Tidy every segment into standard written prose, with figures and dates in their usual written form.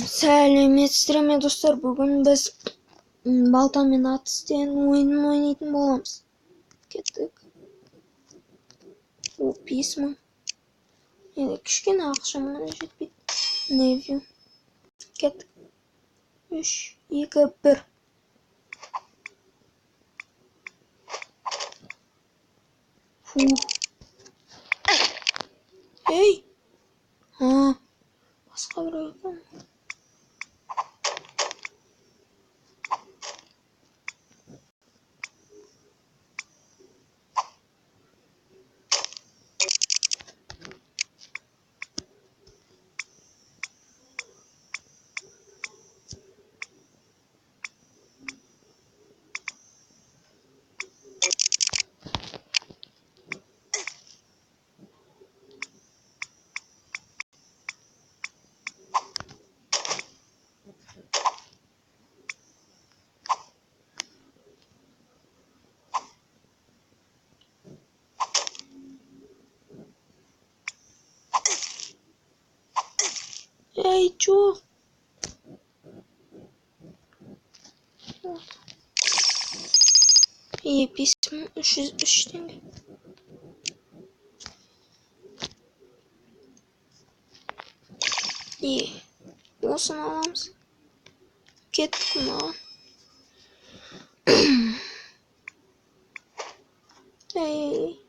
Сәлеметсіздер ме достар, бүгін біз балтамен атыстен ойынын ойнайтын боламыз. Кеттік. О, 5000. Енді кішкене ақша мұны жетпейді. Невью. Кеттік. 3, 2, 1. Фу. Ей! Басқа бір екен. Ей, чё? И 5303 теңге. И осыны аламыз. Кеттік маған. Ей.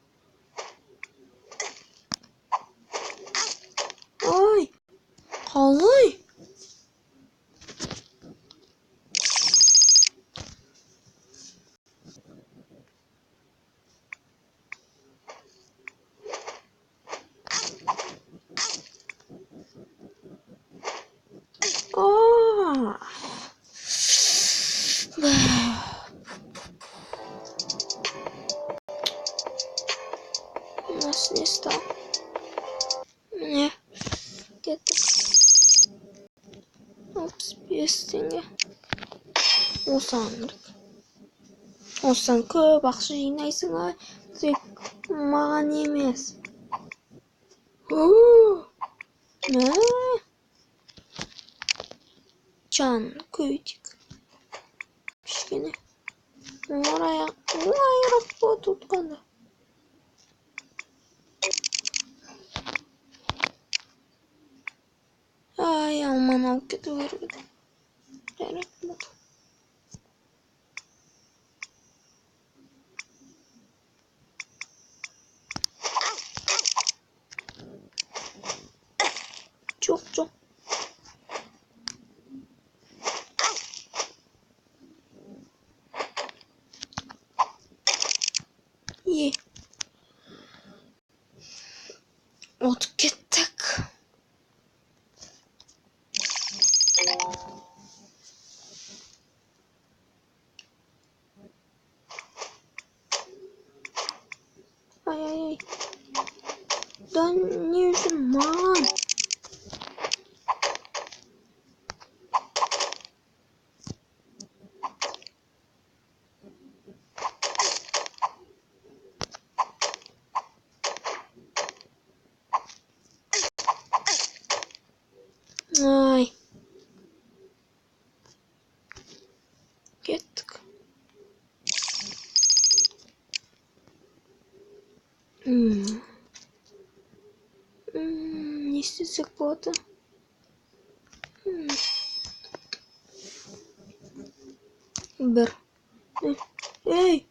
Ой. Қалай? У нас не стал. Не. Где-то. Опс, 5 теңге. Осыдан көп ақша жинайсың, тек маған емес. Жан көйтік. Кішкене. Оңайырақ болады ұтқанда. Ай, алман алып кету керек. Жарық болды. Жоқ. Отып кеттік. Ай. Да не үшін маған? Ай. Кеттік. Не істесек болады? Бір. Ей!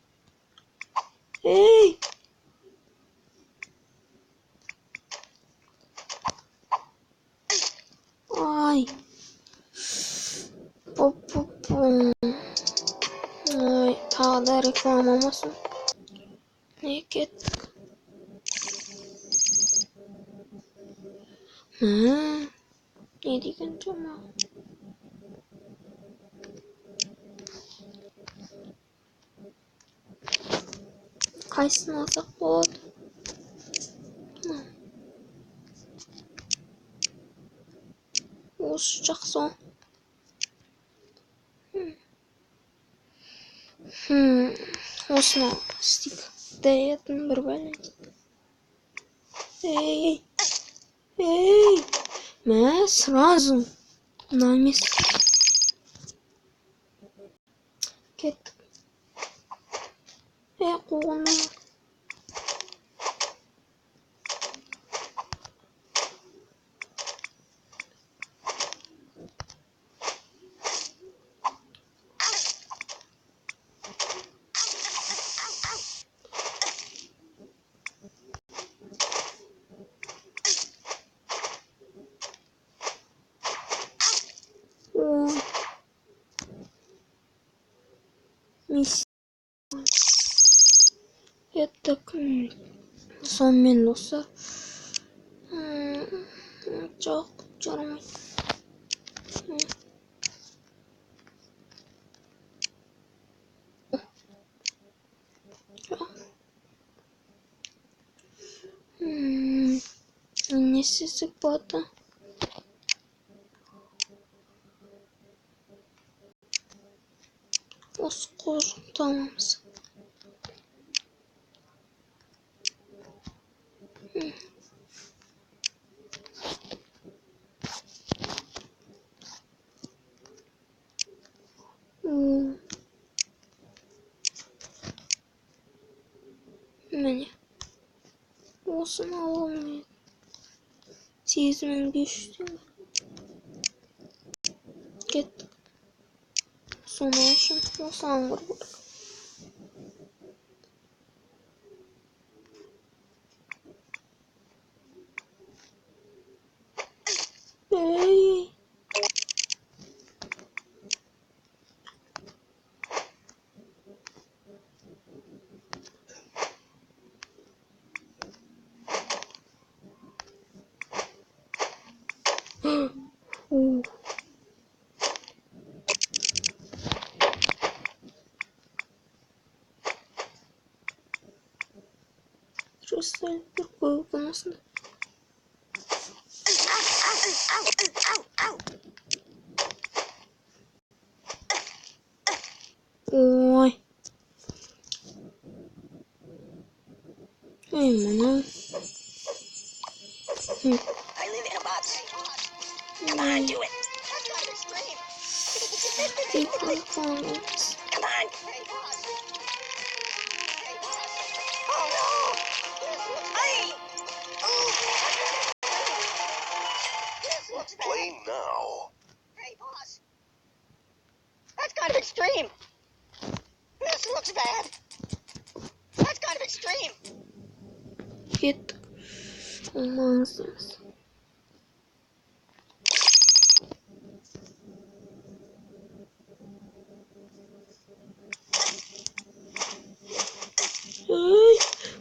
Ай. Ай, тағы да реклама болмасын. Не кеттік? Не деген жома? Қайсын алсақ болады? Осы жақсы ол. Осыны істейік. Даятын бір бәлен. Эй! Мә, сразу. Мына емес. Кеттік. Қуғын. Миссия. Кеттік. Сонымен достар. Жоқ, жарамайды. Не істесек болады? Осы қожықты аламыз. Міне. Осыны аламын. 8500 теңге. Кеттік. Соны үшін осы аңғыр көрдік. Кристаллдар көп анасында. Ой. Мына. Come on, do it. Come on. Oh no! Hey! Play now. Hey, boss. That's kind of extreme. This looks bad. That's kind of extreme. Кеттік. Olmaz.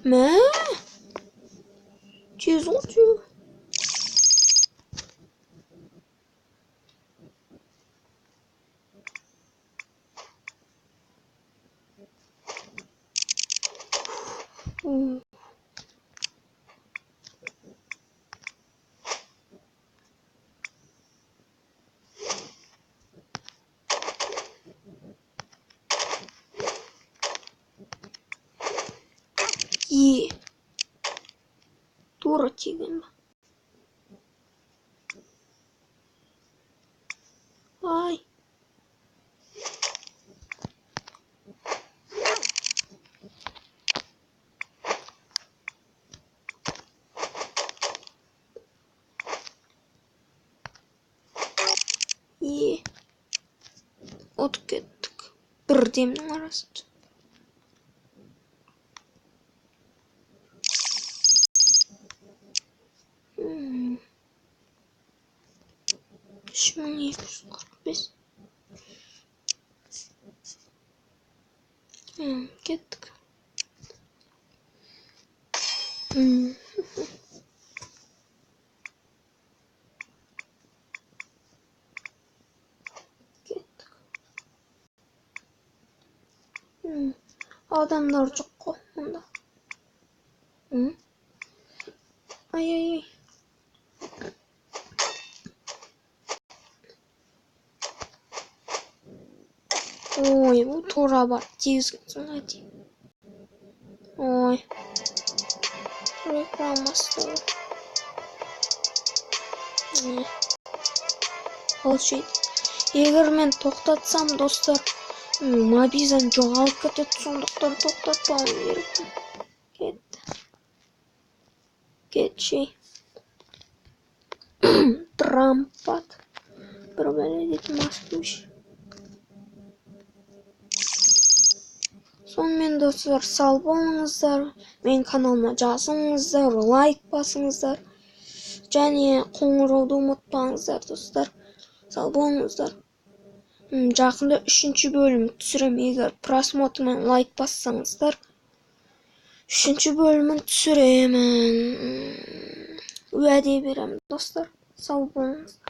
Mə? Tez oluyor. И тура тигін ба? Ай. И от кеттік. Бір демнің арасында. Şimdi 245. Kettik. Kettik. Adamlar çok korkmunda. Ay ay ay. Ой, bu tora bak. Dizgin hadi. Ой. Reklam masları. алышайды. Егер мен тоқтатсам, достар, мобизам жоғалып кетеді, сондықтан тоқтатпауым керекпін. Кетші. Трампат. Бір бәле дейтін москвич. Сонымен достар, сау болыңыздар. Мен каналыма жазыңыздар, лайк басыңыздар. Және қоңырауды ұмытпаңыздар, достар. Сау болыңыздар. Жақында 3-ші бөлім түсірем. Егер просмотрмен лайк бассаңыздар, 3-ші бөлімін түсіремін. Уәде беремін, достар. Сау болыңыздар.